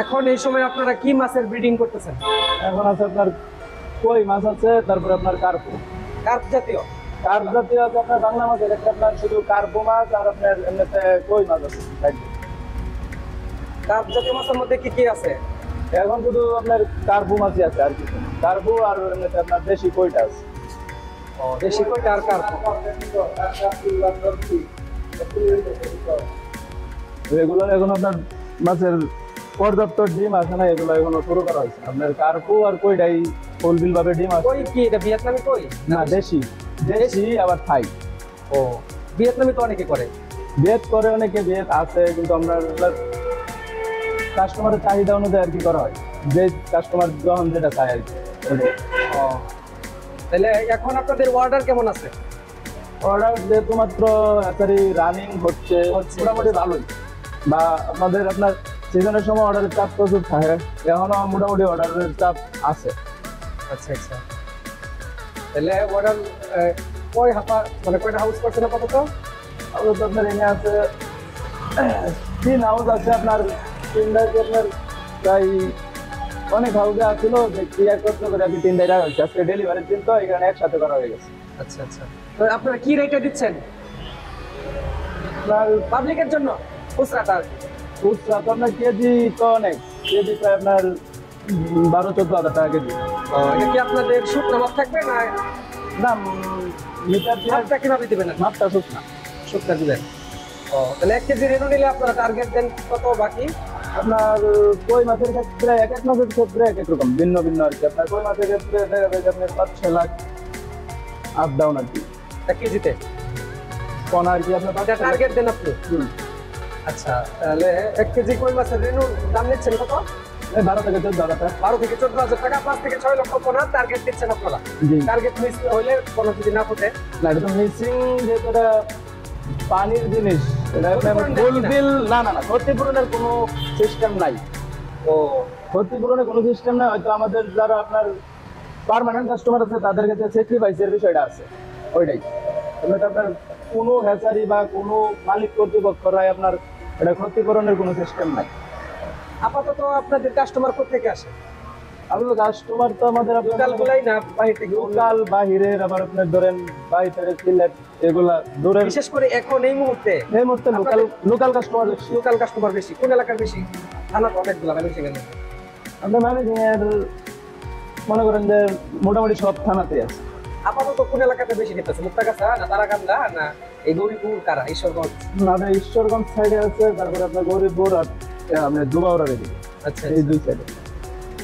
এখন এই সময় আপনারা কি মাছের ব্রিডিং করতেছেন? এখন আছে আপনার কই মাছ আছে, তারপরে আপনার কার্পু। কার্প জাতীয়? কার্প জাতীয় আছে আপনার বাংলা মাছের একটা আপনার শুধু কার্পু মাছ, আর আপনার এমনিতে কই মাছ আছে। কার্প জাতীয় মাছের মধ্যে কি কি আছে? এখন শুধু আপনার কার্পু মাছই আছে, আর কিছু না। কার্পু আর এমনিতে আপনার দেশি কইটা আছে। দেশি কইটা আর কার্প। এগুলো এখন আপনার মাছের পর্যাপ্ত ডিম আছে না, এগুলো এখনো শুরু করা হয়েছে। আপনার কার্পু আর কইটাই ফুলবিল ভাবে ডিম আছে। কই কি এটা ভিয়েতনামি কই? না, দেশি দেশি আবার থাই। ও, ভিয়েতনামি তো অনেকে করে। বেদ করে অনেকে, বেদ আছে, কিন্তু আমরা কাস্টমারের চাহিদা অনুযায়ী আর কি করা হয়, যে কাস্টমার যখন যেটা চায় আর কি। ও, তাহলে এখন আপনাদের অর্ডার কেমন আছে? অর্ডার যেহেতু মাত্র হ্যাচারি রানিং হচ্ছে, মোটামুটি ভালোই। বা আপনার সিজনের সময় অর্ডারের চাপ প্রচুর থাকে, এখনো মোটামুটি অর্ডারের চাপ আছে। আচ্ছা আচ্ছা, তাহলে অর্ডার কয় হাফা মানে কয়টা হাউস করছেন আপাতত? আপাতত আপনার এনে আছে 3 হাউস আছে আপনার। 3টায় আপনার প্রায় অনেক হাউসে আসছিল, ক্লিয়ার করতে করে আর কি 3টায় রাখা হয়েছে। আজকে ডেলিভারির দিন তো এখানে একসাথে করা হয়ে গেছে। আচ্ছা আচ্ছা, তো আপনারা কি রেটে দিচ্ছেন আপনার পাবলিকের জন্য খুচরাটা? খুচরা তো আপনার কেজি তো অনেক, কেজি প্রায় আপনার 12-14 হাজার টাকা কেজি। এটা কি আপনাদের শুকনো মাপ থাকবে না না, মিটার মাপটা কিভাবে দিবেন? মাপটা শুকনা শুকনা দিবেন। ও, তাহলে 1 কেজি রেনু নিলে আপনারা টার্গেট দেন কত? বাকি আপনার কই মাছের ক্ষেত্রে এক এক মাছের ক্ষেত্রে এক এক রকম, ভিন্ন ভিন্ন আর কি। আপনার কই মাছের ক্ষেত্রে দেখা যায় যে আপনার 5-6 লাখ আপ ডাউন আর কি 1 কেজিতে কোন আর কি আপনার টার্গেট দেন আপনি। আচ্ছা, তাহলে 1 কেজি কই মাছের রেনুর দাম নিচ্ছেন কত? 12 থেকে 14 হাজার টাকা। 12 থেকে 14 হাজার টাকা, 5 থেকে 6 লক্ষ পোনা টার্গেট দিচ্ছেন আপনারা। জি। টার্গেট মিস হইলে কোনো যদি না ফুটে? না, এটা তো মিসিং, যেহেতু এটা পানির জিনিস, এটা ফুলফিল না না না, ক্ষতিপূরণের কোনো সিস্টেম নাই। ও, ক্ষতিপূরণের কোনো সিস্টেম নাই। হয়তো আমাদের যারা আপনার পার্মানেন্ট কাস্টমার আছে তাদের কাছে স্যাক্রিফাইসের বিষয়টা আছে, ওইটাই। এটা আপনার কোনো হ্যাচারি বা কোনো মালিক কর্তৃপক্ষরাই আপনার এটা ক্ষতিপূরণের কোনো সিস্টেম নাই। আপাতত আপনাদের কাস্টমার কোথেকে আসে? আমাদের কাস্টমার তো আমাদের লোকাল গুলাই না বাইরে থেকে? লোকাল বাহিরের, আবার আপনার ধরেন বাইরে সিলেট, এগুলা দূরের। বিশেষ করে এখন এই মুহূর্তে লোকাল কাস্টমার। লোকাল কাস্টমার বেশি কোন এলাকার বেশি? থানা তো অনেকগুলো ম্যানেজিং এর। আপনার ম্যানেজিং এর মনে করেন যে মোটামুটি সব থানাতে আছে। আপাতত কোন এলাকাতে বেশি নিতেছে? মুক্তাগাছা না তারাকান্দা না এই গৌরীপুর কারা ঈশ্বরগঞ্জ? আমাদের ঈশ্বরগঞ্জ সাইডে আছে, তারপরে আপনার গৌরীপুর আর আপনার দুবাউড়ার এদিকে। আচ্ছা, এই দুই সাইডে।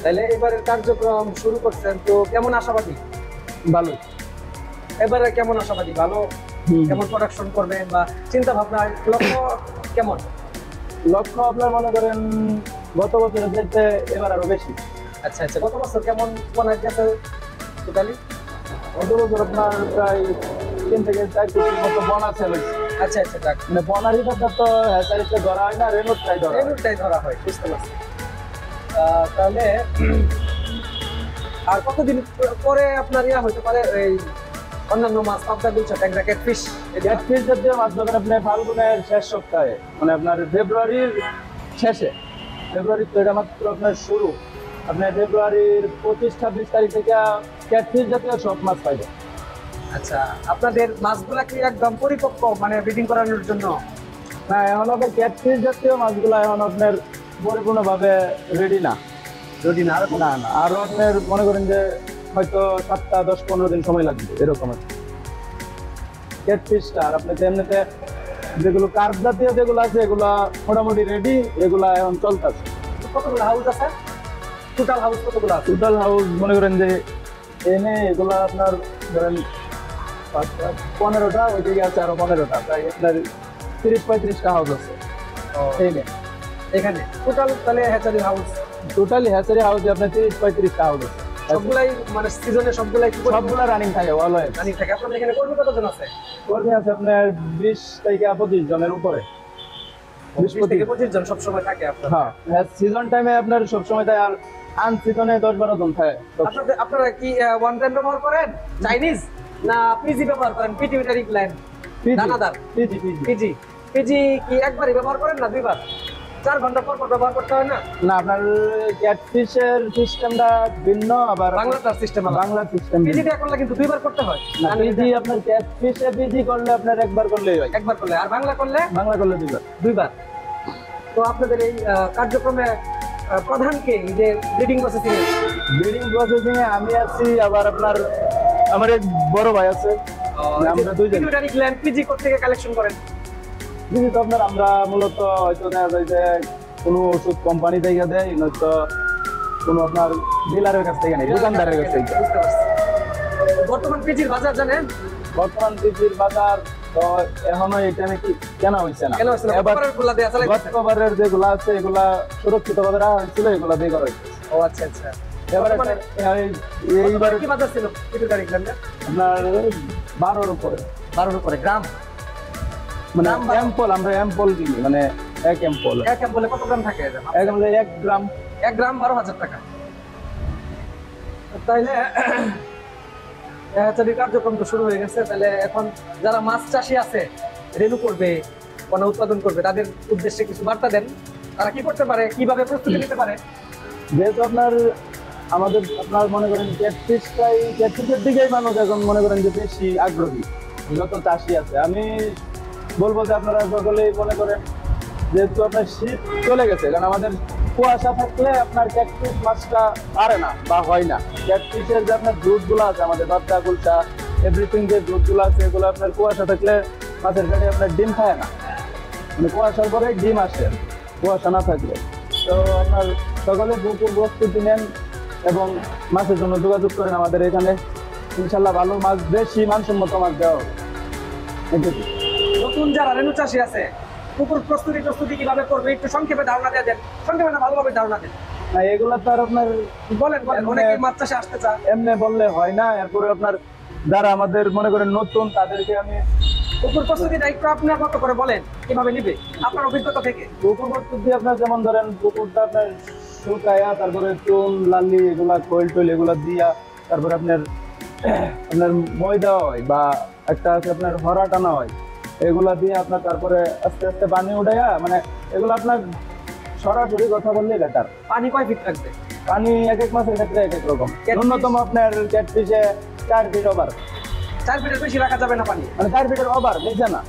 তাহলে এবারের কার্যক্রম শুরু করছেন তো কেমন আশাবাদী? ভালো। এবারে কেমন আশাবাদী? ভালো? কেমন প্রোডাকশন করবেন বা চিন্তা ভাবনা লক্ষ্য কেমন? লক্ষ্য আপনার মনে করেন গত বছরের চাইতে এবার আরো বেশি। আচ্ছা আচ্ছা, গত বছর কেমন পোনা গেছে টোটালি? গত বছর আপনার প্রায় 3 থেকে 4 কোটির মতো বোনা সেল হয়েছে। আচ্ছা আচ্ছা, যাক, মানে বোনার হিসাবটা তো হ্যাচারিতে ধরা হয় না, রেনুরটাই ধরা হয়। রেনুরটাই ধরা হয়, বুঝতে পারছি। তাহলে আর কতদিন পরে আপনার ইয়া হইতে পারে এই অন্যান্য মাছ, পাবদা, গুলশা, ট্যাংরা, ক্যাটফিশ? ক্যাটফিশ জাতীয় মাছ ধরেন আপনি ফাল্গুনের শেষ সপ্তাহে, মানে আপনার ফেব্রুয়ারির শেষে। ফেব্রুয়ারির তো এটা মাত্র আপনার শুরু। আপনার ফেব্রুয়ারির 25-26 তারিখ থেকে ক্যাটফিশ জাতীয় সব মাছ পাইবেন। আচ্ছা, আপনাদের মাছগুলা কি একদম পরিপক্ক মানে ব্রিডিং করানোর জন্য? না, এখন আপনার ক্যাটফিশ জাতীয় মাছগুলো এখন আপনার পরিপূর্ণভাবে রেডি না। যদি না না না, আরো আপনার মনে করেন যে হয়তো 7-10-15 দিন সময় লাগবে এরকম আর কি। ক্যাটফিশটা আর আপনার এমনিতে যেগুলো কার্প জাতীয় যেগুলো আছে এগুলো মোটামুটি রেডি, এগুলা এখন চলতেছে। কতগুলো হাউস আছে? টোটাল হাউস কতগুলো আছে? টোটাল হাউস মনে করেন যে এনে এগুলো আপনার ধরেন 15টা, ওই দিকে আছে আরো 15টা, তাই আপনার 30-35টা হাউস আছে এনে। এখানে টোটাল তাহলে হ্যাচারি হাউস, টোটালি হ্যাচারি হাউসে আপনার 30-35টা হাউস আছে। সবগুলাই মানে সিজনে সবগুলাই সবগুলা রানিং থাকে, অলওয়েজ রানিং থাকে। আপনাদের এখানে কর্মী কতজন আছে? কর্মী আছে আপনার 20 থেকে 25 জনের উপরে। 20 থেকে 25 জন সবসময় থাকে আপনার? হ্যাঁ, সিজন টাইমে আপনার সবসময় থাকে, আর আনসিজনে 10-12 জন থাকে। আপনারা কি ওয়ান টাইম ব্যবহার করেন চাইনিজ না পিজি ব্যবহার করেন? পিটিভিটারি প্ল্যান দানাদার? PG PG. পিজি কি একবারই ব্যবহার করেন না দুইবার? 4 ঘন্টা পর পর ব্যবহার করতে হয় না? না, আপনার ক্যাটফিশের সিস্টেমটা ভিন্ন, আবার বাংলাটার সিস্টেম আলাদা। বাংলা সিস্টেম পিজি দিয়ে করলে কিন্তু 2 বার করতে হয়। না, পিজি আপনার ক্যাটফিশে পিজি করলে আপনার একবার করলেই হয়, একবার করলে, আর বাংলা করলে বাংলা করলে দুইবার। 2 বার। তো আপনাদের এই কার্যক্রমে প্রধান কে, এই যে ব্রিডিং প্রসেসিং এ? ব্রিডিং প্রসেসিং এ আমি আছি, আবার আপনার আমার এক বড় ভাই আছে, আমরা দুইজন। পিটুইটারি গ্ল্যান্ড পিজি কোথা থেকে কালেকশন করেন? পিজি তো আপনার আমরা মূলত হয়তো দেখা যায় যে কোনো ওষুধ কোম্পানি থেকে দেয়, নয়তো কোনো আপনার ডিলারের কাছ থেকে নেই, দোকানদারের কাছ থেকে। বুঝতে পারছি। বর্তমান পিজির বাজার জানেন? বর্তমান পিজির বাজার তো এখনো এটা নাকি কেনা হয়েছে না। কেন হচ্ছে না? এবার গতবারের গুলা দিয়ে চালাইতেছেন? গতবারের যেগুলা আছে এগুলা সুরক্ষিতভাবে রাখা হয়েছিল, এগুলা দিয়ে করা হয়েছে। ও আচ্ছা আচ্ছা। এবারে বর্তমানে- এইবার কি বাজার ছিল পিটুইটারি গ্ল্যান্ডের? আপনার 12-র উপরে, 12 উপরে গ্রাম। মানে দাম 12 অ্যাম্পল, আমরা অ্যাম্পল কিনি, মানে এক অ্যাম্পল, এক বলে কত গ্রাম থাকে? একদম 1 গ্রাম। 1 গ্রাম 12,000 টাকা। তাইলে হ্যাচারির কার্যক্রম তো শুরু হয়ে গেছে। তাহলে এখন যারা মাছ চাষি আছে, রেনু করবে, কোনো উৎপাদন করবে, তাদের উদ্দেশ্যে কিছু বার্তা দেন। তারা কি করতে পারে, কিভাবে প্রস্তুতি নিতে পারে? যেহেতু আপনার আমাদের আপনার মনে করেন ক্যাটফিশের দিকেই মানুষ এখন মনে করেন যে বেশি আগ্রহী, যত চাষি আছে। আমি বলবো যে আপনারা সকলেই মনে করেন, যেহেতু আপনার শীত চলে গেছে, কারণ আমাদের কুয়াশা থাকলে আপনার ক্যাটফিশ মাছটা পারে না বা হয় না। ক্যাটফিশের যে আপনার দুধ গুলো আছে, আমাদের বাচ্চা গুলটা এভরিথিং যে দুধ গুলো আছে, এগুলো আপনার কুয়াশা থাকলে মাছের পেটে আপনার ডিম খায় না, মানে কুয়াশার পরে ডিম আসে, কুয়াশা না থাকলে। তো আপনার সকলে পুকুর প্রস্তুতি নেন এবং মাছের জন্য যোগাযোগ করেন আমাদের এখানে, ইনশাল্লাহ ভালো মাছ, বেশি মানসম্মত মাছ দেওয়া হবে। এটুকু। নতুন যারা রেনু চাষি আছে, পুকুর প্রস্তুতি কিভাবে করবে একটু সংক্ষেপে ধারণা দিয়ে দেন। সংক্ষেপে না, ভালোভাবে ধারণা দেন। না, এগুলো তো আর আপনার বলেন বলেন, অনেকে মাছ চাষে আসতে চায়। এমনি বললে হয় না। এরপরে আপনার যারা আমাদের মনে করেন নতুন, তাদেরকে আমি পুকুর প্রস্তুতিটা একটু আপনার মতো করে বলেন, কিভাবে নিবে আপনার অভিজ্ঞতা থেকে। পুকুর প্রস্তুতি আপনার যেমন ধরেন, পুকুরটা আপনার শুকায়া, তারপরে চুন লালি এগুলা কোয়েল টোয়েল এগুলা দিয়া, তারপরে আপনার ময়দা হয় বা একটা আছে আপনার হরা টানা হয়, এগুলা দিয়ে আপনার তারপরে আস্তে আস্তে পানি উঠাইয়া, মানে এগুলো আপনার সরাসরি কথা বললে বেটার। পানি কয় ফিট রাখবে? পানি এক এক মাসের ক্ষেত্রে এক এক রকম। ন্যূনতম আপনার ক্যাটফিশে 4 ফিট ওভার, 4 ফিটের বেশি রাখা যাবে না পানি। মানে 4 ফিটের ওভার, বুঝছে না?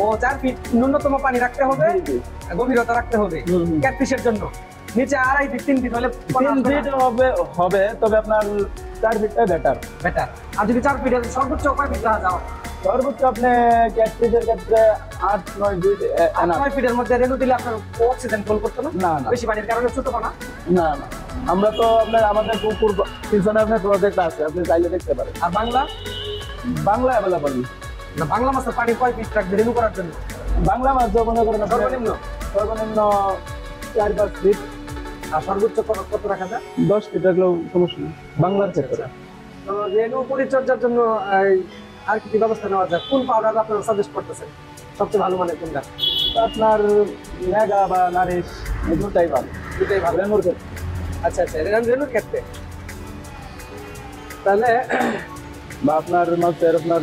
ও 4 ফিট ন্যূনতম পানি রাখতে হবে, জি, জি। গভীরতা রাখতে হবে হুম, হুম। ক্যাটফিশের জন্য। নিচে 2.5 ফিট 3 ফিট হলে 3 ফিট হবে, তবে আপনার 4 ফিটটা বেটার। বেটার। আর যদি 4 ফিটের সর্বোচ্চ কয় ফিট রাখা যাও? সর্বোচ্চ আপনি ক্যাটফিশের ক্ষেত্রে 8-9 ফিট enough। 9 ফিটের মধ্যে রেনু দিলে আপনার অক্সিজেন ফুল করতে না? না, না। বেশি পানির কারণে ছোট পানা। না, না, আমরা তো আপনার আমাদের পুকুর পিছনে আপনার প্রজেক্ট আছে, আপনি চাইলে দেখতে পারেন। আর বাংলা বাংলা অ্যাভেলেবল না, বাংলা মাছের পানি কয় ফিট রাখবে রেনু করার জন্য? বাংলা মাছ মনে করেন আপনার সর্বনিম্ন সর্বনিম্ন 4-5 ফিট, আর সর্বোচ্চ কত রাখা যায়? 10 ফিট রাখলেও সমস্যা নেই বাংলার ক্ষেত্রে। তো রেনু পরিচর্যার জন্য আর কি কি ব্যবস্থা নেওয়া যায়? কোন পাউডার আপনারা সাজেস্ট করতেছেন সবচেয়ে ভালো মানের কোনটা? আপনার মেগা বা নারিশ এই দুটাই ভালো, দুটাই ভালো রেনুর ক্ষেত্রে। আচ্ছা আচ্ছা, রেনুর ক্ষেত্রে তাহলে বা আপনার মাছের আপনার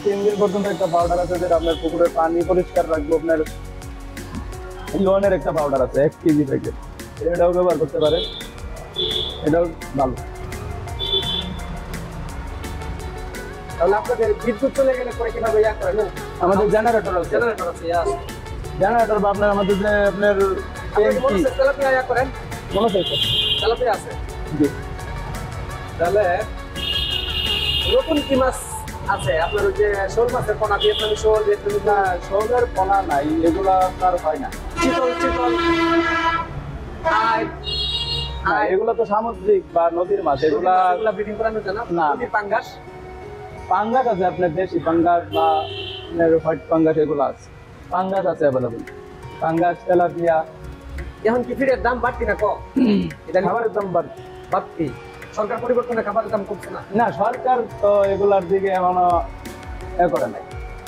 3 দিন পর্যন্ত একটা পাউডার আছে, যেটা আপনার পুকুরের পানি পরিষ্কার রাখবো। আপনার ইওনের একটা পাউডার আছে 1 কেজি প্যাকেট, এটাও ব্যবহার করতে পারেন, এটাও ভালো। তাহলে আপনাদের বিদ্যুৎ চলে গেলে পরে কিভাবে ইয়া করেন? আমাদের জেনারেটর আছে, জেনারেটর আছে, ইয়া আছে। জেনারেটর বা আপনার আমাদের যে আপনার আপনি কি ট্যাঙ্কি তেলাপিয়া ইয়া করেন? মনে আছে? তেলাপিয়া আছে। জি। তাহলে নতুন কি মাছ আছে আপনার? ওই যে শোল মাছের পোনা, ভিয়েতনামি শোল, ভিয়েতনামি না, শোলের পোনা নাই, এগুলা আপনার হয় না। চিতল আর না, এগুলা তো সামুদ্রিক বা নদীর মাছ, এগুলা ব্রিডিং করানো যায় না? না। নদীর পাঙ্গাস পাঙ্গাস আছে, আপনার দেশি পাঙ্গাস বা আপনার হোয়াইট পাঙ্গাস এগুলো আছে, পাঙ্গাস আছে অ্যাভেলেবল, পাঙ্গাস তেলাপিয়া। এখন কি ফিরের দাম বাড়তি না কম? এটা খাবারের দাম বাড়তি। সরকার পরিবর্তনে খাবারের দাম কমছে না? না, সরকার তো এগুলার দিকে এখনো করে নাই।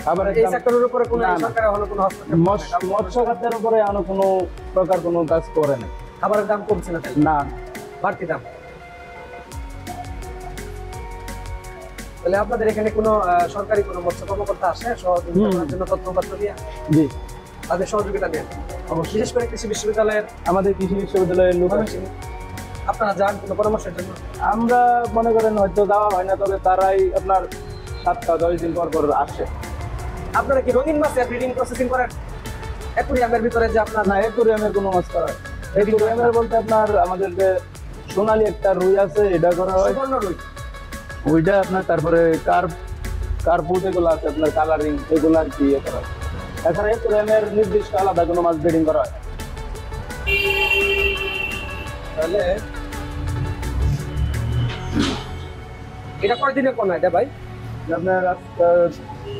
খাবারের এই দাম সেক্টরের উপরে কোনো না, না। সরকারের হলো কোনো হস্তক্ষেপ করে নাই? মৎস্য খাতের উপরে এখনো কোনো প্রকার কোনো কাজ করে নাই। খাবারের দাম কমছে না তাই? না, বাড়তি দাম। তাহলে আপনাদের এখানে কোনো সরকারি কোনো মৎস্য কর্মকর্তা আসে সহযোগিতা করার জন্য, তথ্যপত্র দিয়ে? জি। তাদের সহযোগিতা নেন অবশ্যই। বিশেষ করে কৃষি বিশ্ববিদ্যালয়ের আমাদের কৃষি বিশ্ববিদ্যালয়ের লোক আছে। আপনারা যান কোনো পরামর্শের জন্য? আমরা মনে করেন হয়তো যাওয়া হয় না, তবে তারাই আপনার 7-10 দিন পর পর আসে। আপনারা কি রঙিন মাছের ব্রিডিং প্রসেসিং করেন অ্যাকুরিয়ামের ভিতরে যে আপনার না, অ্যাকুরিয়ামের কোনো মাছ করা হয়। অ্যাকুরিয়ামের বলতে আপনার আমাদের যে সোনালী একটা রুই আছে, এটা করা হয়। সুবর্ণ রুই ওইটা আপনার, তারপরে কার্পুট এগুলো আছে আপনার, কালারিং এগুলো আর কি ইয়ে করা হয়। এছাড়া অ্যাকুরিয়ামের নির্দিষ্ট আলাদা কোনো মাছ ব্রিডিং করা হয়। তাহলে এটা কয়দিনের কোন এটা ভাই? আপনার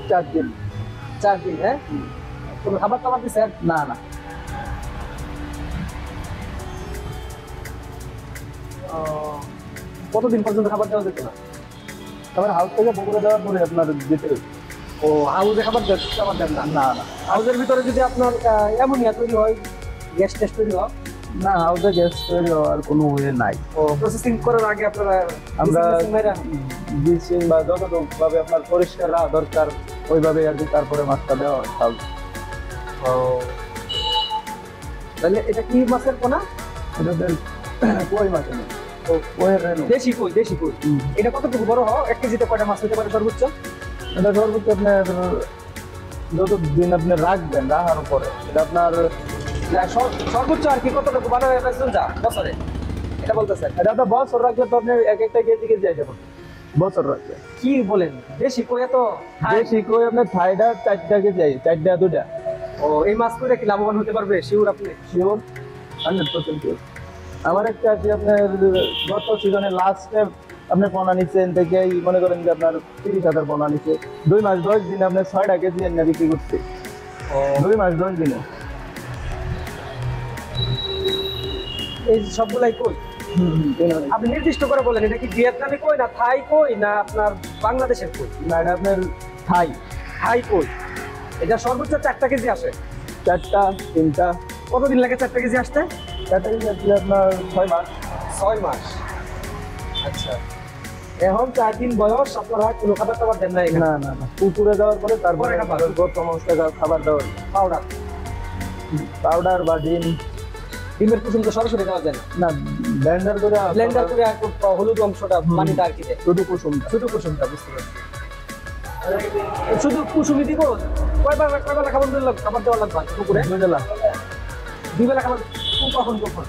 4 দিন। 4 দিন। হ্যাঁ, কোনো খাবার টাবার দিচ্ছেন? না না, কতদিন পর্যন্ত খাবার দেওয়া যেত না? তারপরে হাউস থেকে পুকুরে দেওয়ার পরে আপনার দিতে হবে। ও হাউসে খাবার দেন না? না না হাউসের ভিতরে যদি আপনার অ্যামোনিয়া তৈরি হয়, গ্যাস টেস্ট তৈরি হয়, না, হাউসে গ্যাস তৈরি হওয়ার কোনো ওয়ে নাই। ও প্রসেসিং করার আগে আপনারা আমরা মেরা ব্লিচিং বা যতটুকু ভাবে আপনার পরিষ্কার রাখা দরকার ওইভাবে আর কি, তারপরে মাছটা দেওয়া হয় হাউসে। ও তাহলে এটা কি মাছের পোনা? এটাদের কই মাছ নেই, তো কইয়ের রেনু। দেশি কই, দেশি কই। এটা কতটুকু বড় হয়? 1 কেজিতে কয়টা মাছ হতে পারে সর্বোচ্চ? এটা সর্বোচ্চ আপনার যতদিন আপনি রাখবেন, রাখার উপরে এটা আপনার সর্বোচ্চ আর কি কতটুকু বড় হয়ে গেছে যা বছরে এটা বলতেছেন? এটা আপনার বছর রাখলে তো আপনি এক একটা কেজি কেজি আসে পড়ে। বছর রাখলে কি বলেন, দেশি কই এত high? দেশি কই আপনার থাইটা 4টা কেজি আসে, 4টা 2টা। ও এই মাছ করে কি লাভবান হতে পারবে শিওর আপনি? Sure 100% sure. আমার একটা আছে আপনার গত সিজনের লাস্টে আপনি পোনা নিচ্ছেন থেকে মনে করেন যে আপনার 30,000 পোনা নিচ্ছে, 2 মাস 10 দিনে আপনি 6টা কেজি এনে বিক্রি করছে। 2 মাস 10 দিনে। এই সবগুলাই কই আপনি নির্দিষ্ট করে বলেন, এটা কি ভিয়েতনামি কই না থাই কই না আপনার বাংলাদেশের কই? না, এটা আপনার থাই। থাই কই। এটা সর্বোচ্চ 4টা কেজি আসে। 4টা 3টা। কতদিন লাগে 4টা কেজি আসতে? 4টা কেজি আসলে আপনার 6 মাস। 6 মাস। আচ্ছা, এখন 4 দিন বয়স আপনারা কোনো খাবার টাবার দেন না এখানে? না না না, পুকুরে যাওয়ার পরে তারপরে পরে খাবার। প্রথম অবস্থায় খাবার দেওয়ার পাউডার পাউডার বা ডিম। ডিমের কুসুম তো সরাসরি দেওয়া যায় না, না, ব্লেন্ডার করে ব্লেন্ডার করে একটু হলুদ অংশটা পানিটা আর কি দেয়, শুধু কুসুমটা। শুধু কুসুমটা। বুঝতে পারছি। শুধু কুসুমই দিব? কয়বেলা খাবার দেওয়া লাগবে পুকুরে? 2 বেলা, 2 বেলা খাবার। কখন কখন?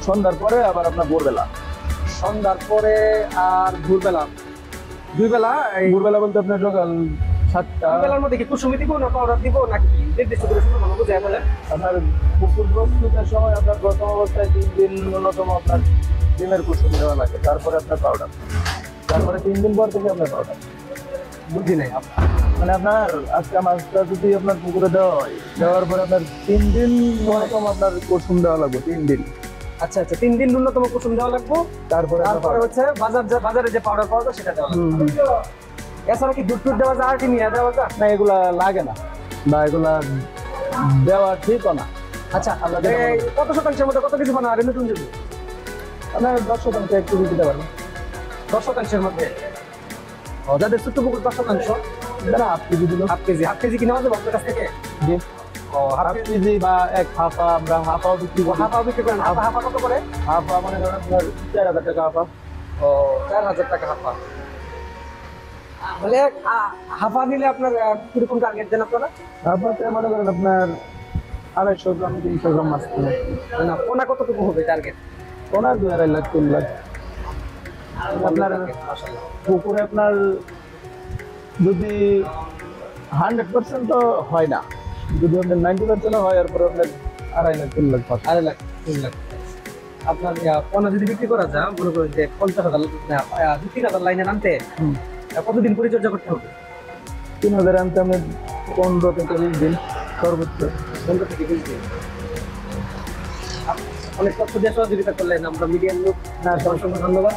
সন্ধ্যার পরে আবার আপনার ভোরবেলা। সন্ধ্যার পরে আর ভোরবেলা। 2 বেলা। এই ভোরবেলা বলতে আপনার সকাল 7টা। 2 বেলার মধ্যে কি কুসুমি দিব না পাউডার দিব নাকি নির্দিষ্ট করে শুধু ভালো বুঝে বলে? আপনার পুকুর প্রস্তুতের সময় আপনার প্রথম অবস্থায় 3 দিন ন্যূনতম আপনার ডিমের কুসুম দেওয়া লাগে, তারপরে আপনার পাউডার, তারপরে 3 দিন পর থেকে আপনার পাউডার। বুঝি নাই। মানে আপনার আজকে মাছটা যদি আপনার পুকুরে দেওয়া হয়, দেওয়ার পরে আপনার 3 দিন ন্যূনতম আপনার কুসুম দেওয়া লাগবে, 3 দিন। আচ্ছা আচ্ছা, 3 দিন ন্যূনতম কুসুম দেওয়া লাগবে, তারপরে তারপরে হচ্ছে বাজারে যে পাউডার পাওয়া যায় সেটা দেওয়া লাগবে। এছাড়া কি দুধ টুধ দেওয়া যায় আর কি নিয়ে দেওয়া যায়? না, এগুলা লাগে না বা এগুলা দেওয়া ঠিকও না। আচ্ছা, এই কত শতাংশের মধ্যে কত কিছু বানাবে নতুন যদি? আপনার 10% একটু দিতে পারবেন। 10% মধ্যে? ও, যাদের ছোট্ট পুকুর 10%? যারা হাফ কেজি দিল, হাফ কেজি কিনে আমাদের ভক্তের কাছ থেকে? জি, ও, হাফ কেজি বা এক হাফা, আমরা হাফাও বিক্রি করি। হাফা বিক্রি করেন? হাফা কত করে? হাফা মানে ধরেন আপনার 4,000 টাকা হাফা। ও, 4,000 টাকা হাফা। তাহলে হাফা নিলে আপনার কিরকম টার্গেট দেন আপনারা? হাফাতে মনে করেন আপনার 250 গ্রাম 300 গ্রাম মাছ থাকে। না, পোনা কতটুকু হবে টার্গেট? ওনার 2.5 লাখ 3 লাখ। আপনার পুকুরে আপনার যদি 100% তো হয় না, যদি আপনার 90% হয়, এরপরে আপনার 2.5 লাখ 3 লাখ পাঁচ। 2.5 লাখ 3 লাখ। আপনার পোনা যদি বিক্রি করা যায়, মনে করেন যে 50,000 3,000 লাইনে নামতে কতদিন পরিচর্যা করতে হবে? 3,000 আনতে আমি 15 থেকে 20 দিন সর্বোচ্চ। 15 থেকে 20 দিন। অনেক তথ্য দিয়ে সহযোগিতা করলেন, আমরা মিডিয়াম লোক। অসংখ্য ধন্যবাদ।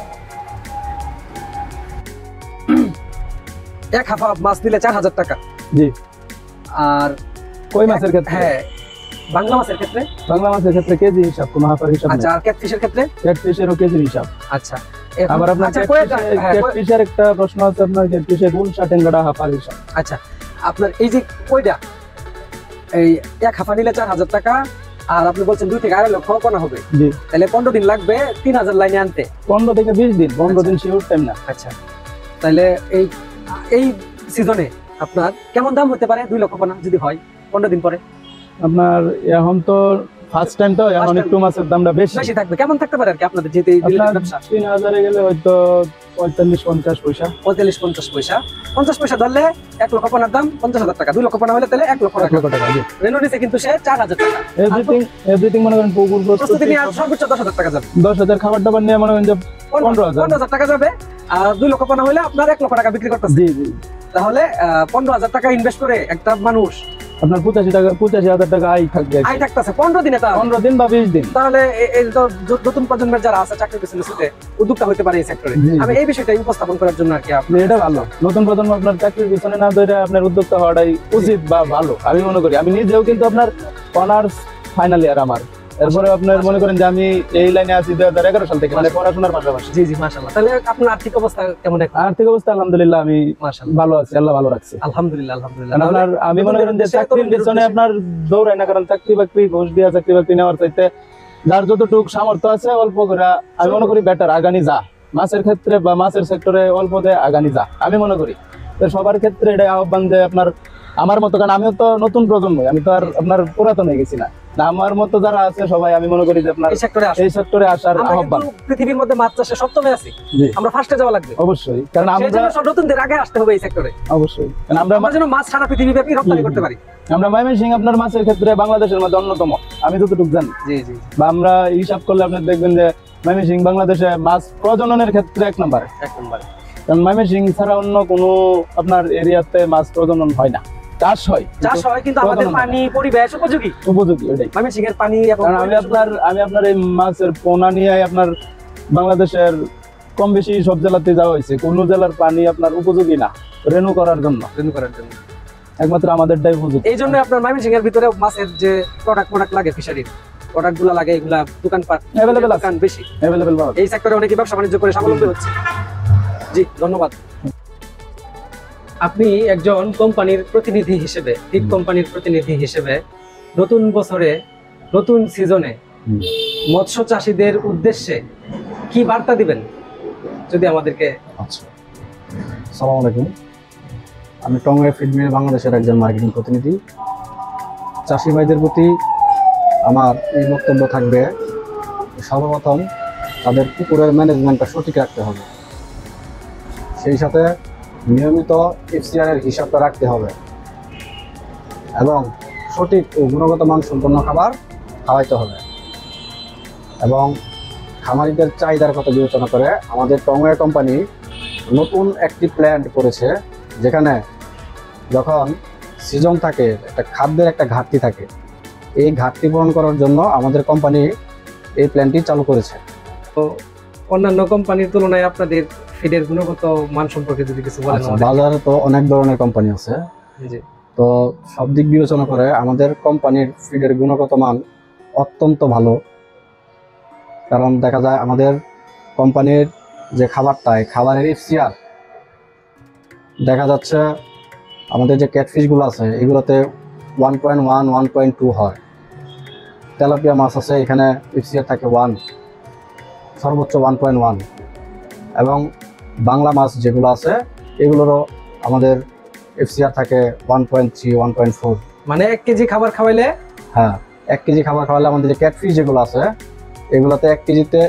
এক হাফা মাছ দিলে 4,000 টাকা। জি। আর কই মাছের ক্ষেত্রে? হ্যাঁ, বাংলা মাছের ক্ষেত্রে? বাংলা মাছের ক্ষেত্রে কেজি হিসাব, কোনো হাফার হিসাব আচ্ছা, নেই। আর ক্যাটফিশের ক্ষেত্রে? ক্যাটফিশেরও কেজি হিসাব। আচ্ছা, আবার আপনার আচ্ছা, ক্যাটফিশের একটা প্রশ্ন আছে, আপনার ক্যাটফিশের গুলশা টেঙ্গাটা হাফার হিসাব। আচ্ছা, আপনার এই যে কইটা এই এক হাফা নিলে 4,000 টাকা, আর আপনি বলছেন 2 থেকে 2.5 লক্ষ পোনা হবে, জি তাহলে 15 দিন লাগবে 3,000 লাইনে আনতে। 15 থেকে 20 দিন, 15 দিন শিওর টাইম না। আচ্ছা, তাহলে এই সিজনে আপনার কেমন দাম হতে পারে 2 লক্ষ পোনা যদি হয় 15 দিন পরে? আপনার এখন তো ফার্স্ট টাইম, তো এখন First একটু মাছের দামটা বেশি বেশি থাকবে, কেমন থাকতে পারে আর কি আপনাদের যেতে আপনার ব্যবসা? 3000 এ গেলে হয়তো 45-50 পয়সা। 45-50 পয়সা, 50 পয়সা ধরলে 1 লক্ষ পোনার দাম 50,000 টাকা, 2 লক্ষ পোনা হলে তাহলে 1 লক্ষ 1 টাকা। লক্ষ টাকা, জি। রেনু নিচে কিন্তু সে 4,000 টাকা, এভরিথিং মনে করেন পুকুর প্রস্তুতি প্রস্তুতি নিয়ে আর সর্বোচ্চ 10,000 টাকা যাবে, 10,000 খাবার দাবার নিয়ে মনে করেন যে 15,000। 15,000 টাকা যাবে। আর 2 লক্ষ পোনা হলে আপনার 1 লক্ষ টাকা বিক্রি করতেছে। জি জি, তাহলে 15,000 টাকা ইনভেস্ট করে একটা মানুষ আপনার 85,000 টাকা আয় থাকবে আয় থাকতেছে 15 দিনে। 15 দিন বা 20 দিন। তাহলে এই তো নতুন প্রজন্মের যারা আছে চাকরি পেছনে ছুটে উদ্যোক্তা হতে পারে এই সেক্টরে, জি, জি। আমি এই বিষয়টা উপস্থাপন করার জন্য আর কি যে এটা ভালো, নতুন প্রজন্ম আপনার চাকরির পিছনে না ধরে আপনার উদ্যোক্তা হওয়াটাই উচিত বা ভালো আমি মনে করি। আমি নিজেও কিন্তু আপনার অনার্স ফাইনাল ইয়ার আমার, এরপরে আপনার মনে করেন যে আমি এই লাইনে আছি 2011 সাল থেকে, মানে পড়াশোনার পাশাপাশি। জি জি, মাশাআল্লাহ। তাহলে আপনার আর্থিক অবস্থা কেমন এখন? আর্থিক অবস্থা আলহামদুলিল্লাহ আমি মাশাআল্লাহ, ভালো আছি, আল্লাহ ভালো রাখছে। আলহামদুলিল্লাহ আলহামদুলিল্লাহ। কারণ আপনার আমি মনে করেন যে চাকরির পিছনে আপনার দৌড়াই না, কারণ চাকরি বাকরি ঘুষ দিয়া চাকরি বাকরি নেওয়ার চাইতে যার যতটুকু সামর্থ্য আছে অল্প করে আমি মনে করি বেটার আগানি যা, মাছের ক্ষেত্রে বা মাছের সেক্টরে অল্প দেয় আগানি যা আমি মনে করি। তো সবার ক্ষেত্রে এটা আহ্বান যে আপনার আমার মতো, কারণ আমিও তো নতুন প্রজন্ম, আমি তো আর আপনার পুরাতন হয়ে গেছি না, আমার মতো যারা আছে সবাই আমি মনে করি যে আপনার এই সেক্টরে আসার আহ্বান। পৃথিবীর মধ্যে মাছ চাষে সপ্তমে আছি, আমরা ফার্স্টে যাওয়া লাগবে অবশ্যই, কারণ আমরা নতুনদের আগে আসতে হবে এই সেক্টরে। অবশ্যই, কারণ আমরা যেন মাছ সারা পৃথিবী ব্যাপী রপ্তানি করতে পারি। আমরা ময়মনসিংহ আপনার মাছের ক্ষেত্রে বাংলাদেশের মধ্যে অন্যতম, আমি যতটুকু জানি। জি জি, বা আমরা হিসাব করলে আপনি দেখবেন যে ময়মনসিংহ বাংলাদেশে মাছ প্রজননের ক্ষেত্রে 1 নম্বর। কারণ ময়মনসিংহ ছাড়া অন্য কোনো আপনার এরিয়াতে মাছ প্রজনন হয় না, চাষ হয় কিন্তু আমাদের পানি পরিবেশ উপযোগী ওইটাই ময়মনসিংহের পানি। এবং আমি আপনার এই মাছের পোনা নিয়ে আপনার বাংলাদেশের কম বেশি সব জেলাতে যাওয়া হয়েছে, কোন জেলার পানি আপনার উপযোগী না রেনু করার জন্য, একমাত্র আমাদেরটাই উপযোগী। এই জন্য আপনার ময়মনসিংহের ভিতরে মাছের যে প্রোডাক্ট লাগে, ফিশারির প্রোডাক্ট গুলো লাগে, এগুলা দোকানপাট অ্যাভেলেবেল বেশি, পাওয়া যায়। এই সেক্টরে অনেকে ব্যবসা বাণিজ্য করে স্বাবলম্বী হচ্ছে। জি, ধন্যবাদ। আপনি একজন কোম্পানির প্রতিনিধি হিসেবে, ফিড কোম্পানির প্রতিনিধি হিসেবে নতুন বছরে নতুন সিজনে মৎস্য চাষীদের উদ্দেশ্যে কি বার্তা দিবেন যদি আমাদেরকে? আচ্ছা, আসসালামু আলাইকুম, আমি টঙ্গী ফিড মিল বাংলাদেশের একজন মার্কেটিং প্রতিনিধি। চাষি ভাইদের প্রতি আমার এই বক্তব্য থাকবে, সর্বপ্রথম তাদের পুকুরের ম্যানেজমেন্টটা সঠিক রাখতে হবে, সেই সাথে নিয়মিত এফসিআর এর হিসাবটা রাখতে হবে এবং সঠিক ও গুণগত মানসম্পন্ন খাবার খাওয়াইতে হবে। এবং খামারিদের চাহিদার কথা বিবেচনা করে আমাদের টঙ্গী কোম্পানি নতুন একটি প্ল্যান্ট করেছে, যেখানে যখন সিজন থাকে, একটা খাদ্যের একটা ঘাটতি থাকে, এই ঘাটতি পূরণ করার জন্য আমাদের কোম্পানি এই প্ল্যানটি চালু করেছে। তো অন্যান্য কোম্পানির তুলনায় আপনাদের ফিডের গুণগত মান সম্পর্কে যদি কিছু বলেন। বাজারে তো অনেক ধরনের কোম্পানি আছে, তো সব দিক বিবেচনা করে আমাদের কোম্পানির ফিডের গুণগত মান অত্যন্ত ভালো। কারণ দেখা যায় আমাদের কোম্পানির যে খাবারটা, খাবারের এফসিআর দেখা যাচ্ছে আমাদের যে ক্যাটফিশগুলো আছে এগুলোতে 1.1, 1.2 হয়। তেলাপিয়া মাছ আছে, এখানে এফসিআর থাকে 1, সর্বোচ্চ 1.1। এবং বাংলা মাছ যেগুলো আছে এগুলোরও আমাদের এফসিআর থাকে 1.3, 1.4। মানে 1 কেজি খাবার খাওয়াইলে, হ্যাঁ 1 কেজি খাবার খাওয়ালে আমাদের যে ক্যাটফিশ যেগুলো আছে এগুলোতে 1 কেজিতে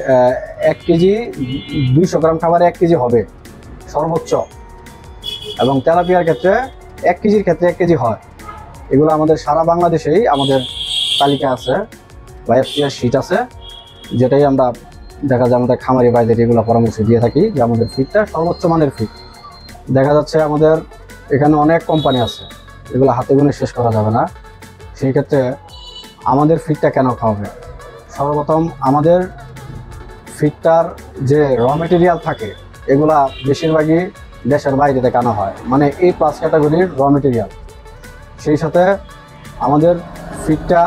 1 কেজি 200 গ্রাম খাবারে 1 কেজি হবে সর্বোচ্চ। এবং তেলাপিয়ার ক্ষেত্রে 1 কেজির ক্ষেত্রে 1 কেজি হয়। এগুলো আমাদের সারা বাংলাদেশেই আমাদের তালিকা আছে বা এফসিআর শিট আছে, যেটাই আমরা দেখা যায় আমাদের খামারি ভাইদের এগুলো পরামর্শ দিয়ে থাকি যে আমাদের ফিডটা সর্বোচ্চ মানের ফিড। দেখা যাচ্ছে আমাদের এখানে অনেক কোম্পানি আছে, এগুলো হাতে গুনে শেষ করা যাবে না। সেই ক্ষেত্রে আমাদের ফিডটা কেন খাওয়াবে? সর্বপ্রথম আমাদের ফিডটার যে র মেটেরিয়াল থাকে এগুলা বেশিরভাগই দেশের বাইরে থেকে আনা হয়, মানে এই প্লাস ক্যাটাগরির র মেটেরিয়াল। সেই সাথে আমাদের ফিডটা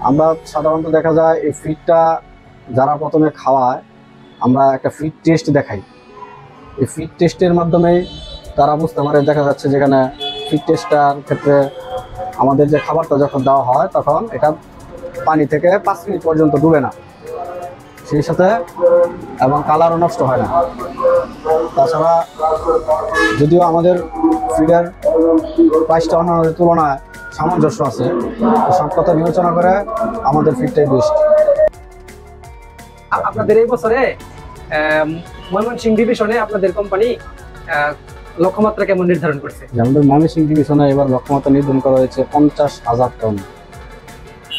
আমরা সাধারণত দেখা যায় এই ফিডটা যারা প্রথমে খাওয়ায় আমরা একটা ফিড টেস্ট দেখাই। এই ফিড টেস্টের মাধ্যমেই তারা বুঝতে পারে, দেখা যাচ্ছে যেখানে ফিড টেস্টার ক্ষেত্রে আমাদের যে খাবারটা যখন দেওয়া হয় তখন এটা পানি থেকে 5 মিনিট পর্যন্ত ডুবে না, সেই সাথে এবং কালারও নষ্ট হয় না। তাছাড়া যদিও আমাদের ফিডের প্রাইসটা অন্যান্যদের তুলনায় সামঞ্জস্য আছে, তো সব কথা বিবেচনা করে আমাদের ফিডটাই বেস্ট। আপনাদের এই বছরে ময়মনসিংহ ডিভিশনে আপনাদের কোম্পানি লক্ষ্যমাত্রা কেমন নির্ধারণ করছে? আমাদের ময়মনসিংহ ডিভিশনে এবার লক্ষ্যমাত্রা নির্ধারণ করা হয়েছে 50,000 টন।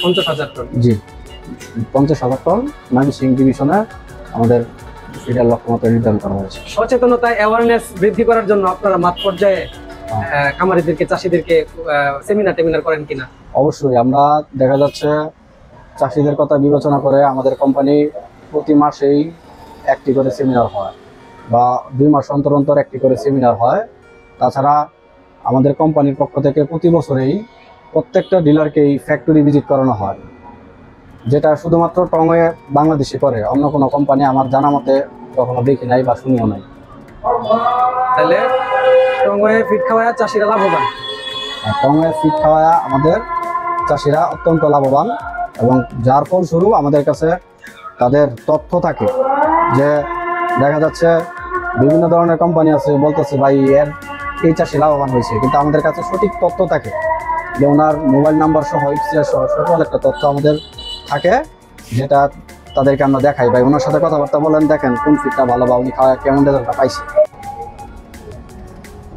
50,000 টন? জি, 50,000 টন ময়মনসিংহ ডিভিশনে আমাদের ফিডের লক্ষ্যমাত্রা নির্ধারণ করা হয়েছে। সচেতনতা অ্যাওয়ারনেস বৃদ্ধি করার জন্য আপনারা মাঠ পর্যায়ে খামারিদেরকে চাষিদেরকে সেমিনার করেন কিনা? অবশ্যই, আমরা দেখা যাচ্ছে চাষিদের কথা বিবেচনা করে আমাদের কোম্পানি প্রতি মাসেই একটি করে সেমিনার হয় বা 2 মাস অন্তর অন্তর একটি করে সেমিনার হয়। তাছাড়া আমাদের কোম্পানির পক্ষ থেকে প্রতি বছরেই প্রত্যেকটা ডিলারকেই ফ্যাক্টরি ভিজিট করানো হয়, যেটা শুধুমাত্র টঙ্গয়ে বাংলাদেশে করে, অন্য কোনো কোম্পানি আমার জানা মতে কখনো দেখি নাই বা শুনিও নাই। তাহলে টঙ্গয়ে ফিড খাওয়া চাষিরা লাভবান? টঙ্গয়ে ফিড খাওয়া আমাদের চাষিরা অত্যন্ত লাভবান, এবং যার ফলস্বরূপ আমাদের কাছে তাদের তথ্য থাকে যে দেখা যাচ্ছে বিভিন্ন ধরনের কোম্পানি আছে বলতেছে ভাই এই চাষি লাভবান হয়েছে, কিন্তু আমাদের কাছে সঠিক তথ্য থাকে যে ওনার মোবাইল নাম্বার সহ ইফসিআর সহ সকল একটা তথ্য আমাদের থাকে, যেটা তাদেরকে আমরা দেখাই ভাই ওনার সাথে কথাবার্তা বলেন, দেখেন কোন ফিডটা ভালো বা উনি খাওয়া কেমন রেজাল্টটা পাইছে।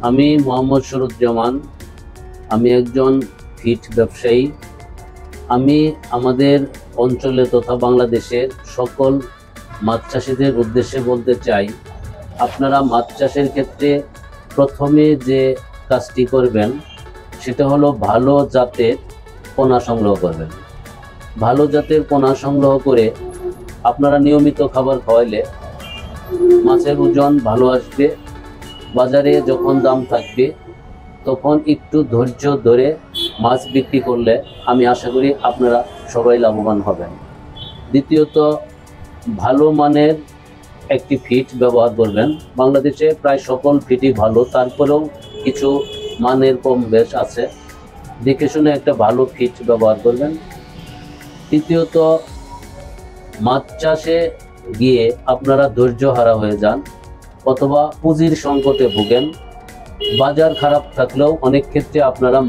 আমি মোহাম্মদ শরুজ্জামান, আমি একজন ফিড ব্যবসায়ী। আমি আমাদের অঞ্চলে তথা বাংলাদেশের সকল মাছ চাষিদের উদ্দেশ্যে বলতে চাই, আপনারা মাছ চাষের ক্ষেত্রে প্রথমে যে কাজটি করবেন সেটা হলো ভালো জাতের পোনা সংগ্রহ করবেন। ভালো জাতের পোনা সংগ্রহ করে আপনারা নিয়মিত খাবার খাওয়াইলে মাছের ওজন ভালো আসবে। বাজারে যখন দাম থাকবে তখন একটু ধৈর্য ধরে মাছ বিক্রি করলে আমি আশা করি আপনারা সবাই লাভবান হবেন। দ্বিতীয়ত, ভালো মানের একটি ফিড ব্যবহার করবেন। বাংলাদেশে প্রায় সকল ফিডই ভালো, তারপরেও কিছু মানের কম বেশ আছে, দেখে শুনে একটা ভালো ফিড ব্যবহার করবেন। তৃতীয়ত, মাছ চাষে গিয়ে আপনারা ধৈর্য হারা হয়ে যান অথবা পুঁজির সংকটে ভোগেন। বাজার খারাপ থাকলেও অনেক ক্ষেত্রে আপনারা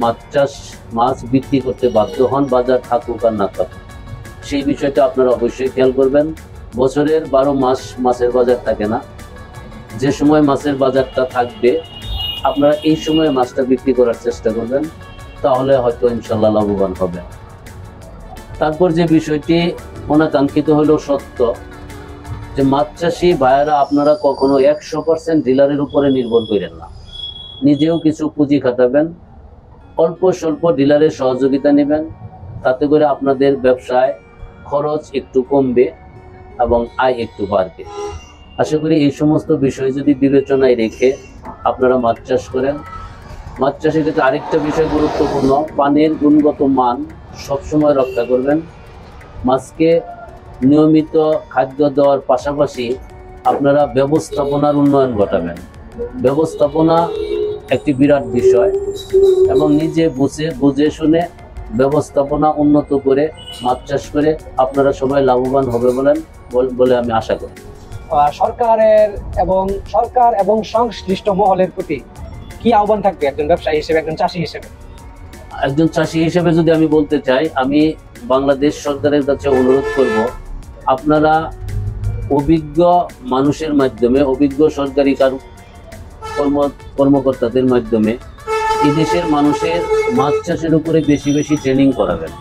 মাছ বিক্রি করতে বাধ্য হন, বাজার থাকুক আর না থাকুক। সেই বিষয়টা আপনারা অবশ্যই খেয়াল করবেন। বছরের 12 মাস মাছের বাজার থাকে না, যে সময় মাছের বাজারটা থাকবে আপনারা এই সময় মাছটা বিক্রি করার চেষ্টা করবেন, তাহলে হয়তো ইনশাল্লাহ লাভবান হবেন। তারপর যে বিষয়টি অনাকাঙ্ক্ষিত হলেও সত্য, যে মাছ চাষি ভাইয়েরা আপনারা কখনো 100% ডিলারের উপরে নির্ভর করেন না, নিজেও কিছু পুঁজি খাটাবেন, অল্প স্বল্প ডিলারের সহযোগিতা নেবেন, তাতে করে আপনাদের ব্যবসায় খরচ একটু কমবে এবং আয় একটু বাড়বে। আশা করি এই সমস্ত বিষয় যদি বিবেচনায় রেখে আপনারা মাছ চাষ করেন। মাছ চাষের ক্ষেত্রে আরেকটা বিষয় গুরুত্বপূর্ণ, পানির গুণগত মান সবসময় রক্ষা করবেন। মাছকে নিয়মিত খাদ্য দেওয়ার পাশাপাশি আপনারা ব্যবস্থাপনার উন্নয়ন ঘটাবেন। ব্যবস্থাপনা একটি বিরাট বিষয়, এবং নিজে বুঝে শুনে ব্যবস্থাপনা উন্নত করে মাছ চাষ করে আপনারা সবাই লাভবান হবে বলে আমি আশা করি। সরকার এবং সংশ্লিষ্ট মহলের প্রতি কি আহ্বান থাকবে একজন ব্যবসায়ী হিসেবে, একজন চাষি হিসেবে? একজন চাষি হিসেবে যদি আমি বলতে চাই, আমি বাংলাদেশ সরকারের কাছে অনুরোধ করব, আপনারা অভিজ্ঞ মানুষের মাধ্যমে, অভিজ্ঞ সরকারি কর্মকর্তাদের মাধ্যমে এই দেশের মানুষের মাছ চাষের উপরে বেশি বেশি ট্রেনিং করাবেন।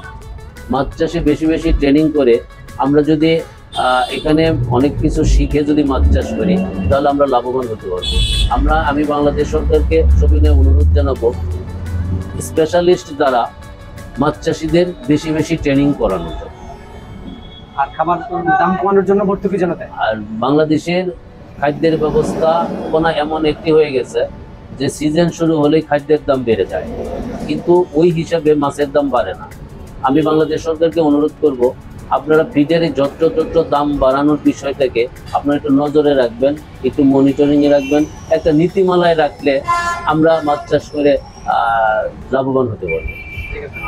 মাছ চাষে বেশি বেশি ট্রেনিং করে আমরা যদি এখানে অনেক কিছু শিখে যদি মাছ চাষ করি তাহলে আমরা লাভবান হতে পারবো। আমি বাংলাদেশ সরকারকে সবিনয় অনুরোধ জানাবো, স্পেশালিস্ট দ্বারা মাছ চাষিদের বেশি বেশি ট্রেনিং করানো যায়। আর খাবার দাম কমানোর জন্য ভর্তুকি জানাতে। আর বাংলাদেশের খাদ্যের ব্যবস্থাপনা এমন একটি হয়ে গেছে যে সিজন শুরু হলেই খাদ্যের দাম বেড়ে যায়, কিন্তু ওই হিসাবে মাছের দাম বাড়ে না। আমি বাংলাদেশ সরকারকে অনুরোধ করব, আপনারা ফিডের যত্র দাম বাড়ানোর বিষয়টাকে আপনারা একটু নজরে রাখবেন, একটু মনিটরিংয়ে রাখবেন। একটা নীতিমালায় রাখলে আমরা মাছ চাষ করে লাভবান হতে পারবো। ঠিক আছে।